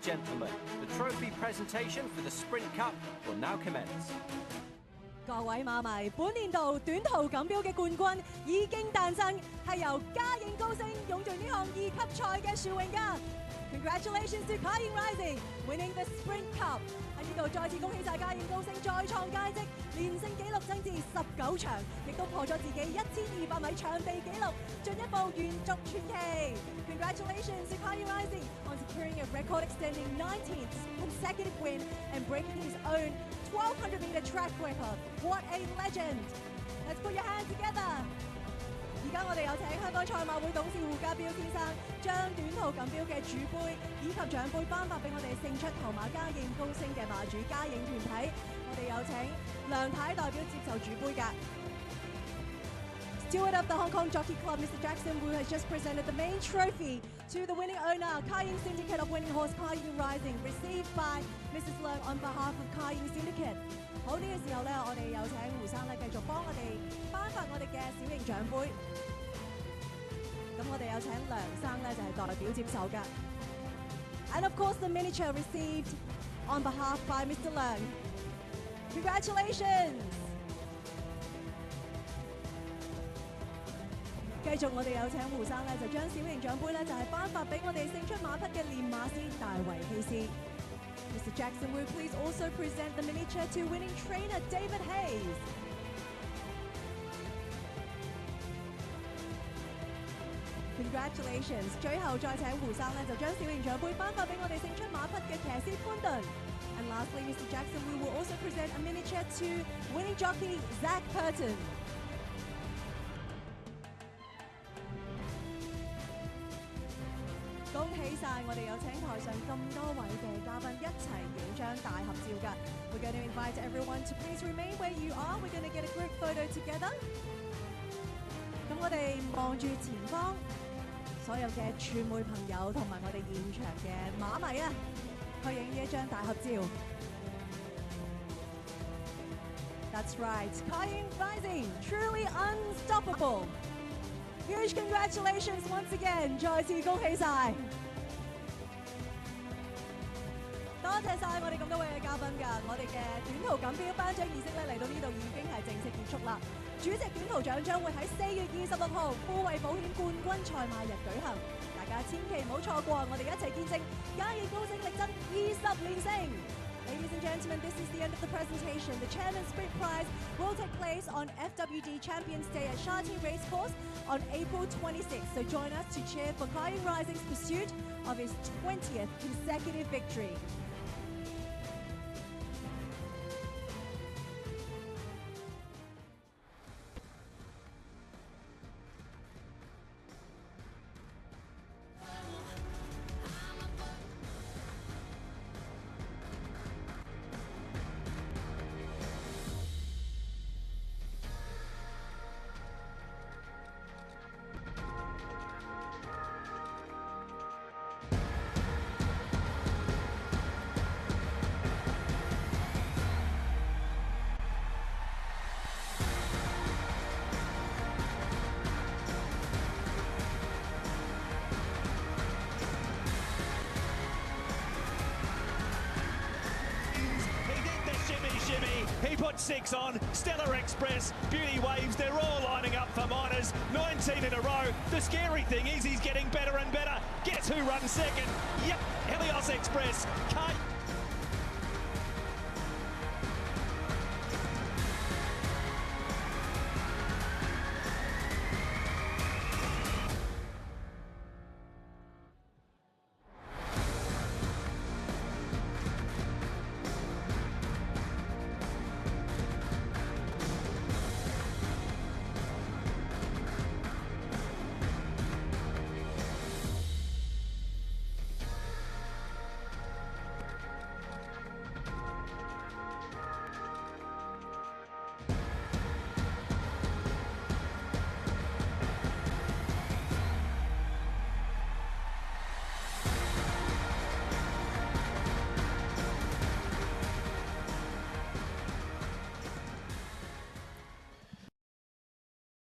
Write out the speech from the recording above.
Gentlemen, the trophy presentation for the Sprint Cup will now commence. 各位馬迷，本年度短途錦標嘅冠軍已經誕生，係由嘉應高升勇盡呢項2級賽嘅殊榮㗎。Congratulations to Kaying Rising winning the Sprint Cup！喺呢度再次恭喜晒嘉應高升再創佳績，連勝紀錄增至19場，亦都破咗自己1200米場地紀錄，進一步延續傳奇。Congratulations to Kaying Rising on securing a record-extending 19th consecutive win and breaking his own 1200-meter track record. What a legend! Let's put your hands together. 而家我哋有請香港賽馬會董事胡家彪先生將短途錦標嘅主杯以及獎杯頒發俾我哋勝出頭馬嘉應高升嘅馬主嘉應團體。我哋有請梁太代表接受主杯㗎。Steward of the Hong Kong Jockey Club, Mr. Jackson Wu has just presented the main trophy to the winning owner, Kaying Syndicate of winning horse Kaying Rising, received by Mrs. Leung on behalf of Kaying Syndicate。好，呢個時候咧，我哋有請胡生咧繼續幫我哋頒發我哋嘅小型獎杯。咁我哋有請梁生咧就係代表接受㗎。And of course the miniature received on behalf by Mr. Leung. Congratulations！ 繼續我哋有請胡生咧就將小型獎杯咧就係頒發俾我哋勝出馬匹嘅練馬師大衛希斯。Mr. Jackson will please also present the miniature to winning trainer David Hayes. Congratulations！ 最後再請胡生咧就將小型獎杯頒發俾我哋勝出馬匹嘅騎師潘頓。And lastly, Mr. Jackson will also present a miniature to winning jockey Zach Purton.恭喜晒！我哋有請台上咁多位嘅嘉賓一齊影張大合照㗎。We're going to invite everyone to please remain where you are. We're going to get a group photo together. 咁我哋望住前方所有嘅傳媒朋友同埋我哋現場嘅馬迷啊，去影呢一張大合照。That's right, Kaying Rising, truly unstoppable. Huge congratulations once again！ 再次恭喜晒，多謝晒我哋咁多位嘅嘉賓㗎。我哋嘅短途錦標頒獎儀式咧嚟到呢度已經係正式結束啦。主席短途獎將會喺4月26號富衛保險冠軍賽馬日舉行，大家千祈唔好錯過，我哋一齊見證嘉應高升力爭20連勝。Ladies and gentlemen, this is the end of the presentation. The Chairman's Sprint Prize will take place on FWD Champions Day at Sha Tin Racecourse on April 26th. So join us to cheer for Kaying Rising's pursuit of his 20th consecutive victory. He put 6 on, Stellar Express, Beauty Waves, they're all lining up for minors, 19 in a row. The scary thing is he's getting better and better. Guess who runs second? Yep, Helios Express. Can't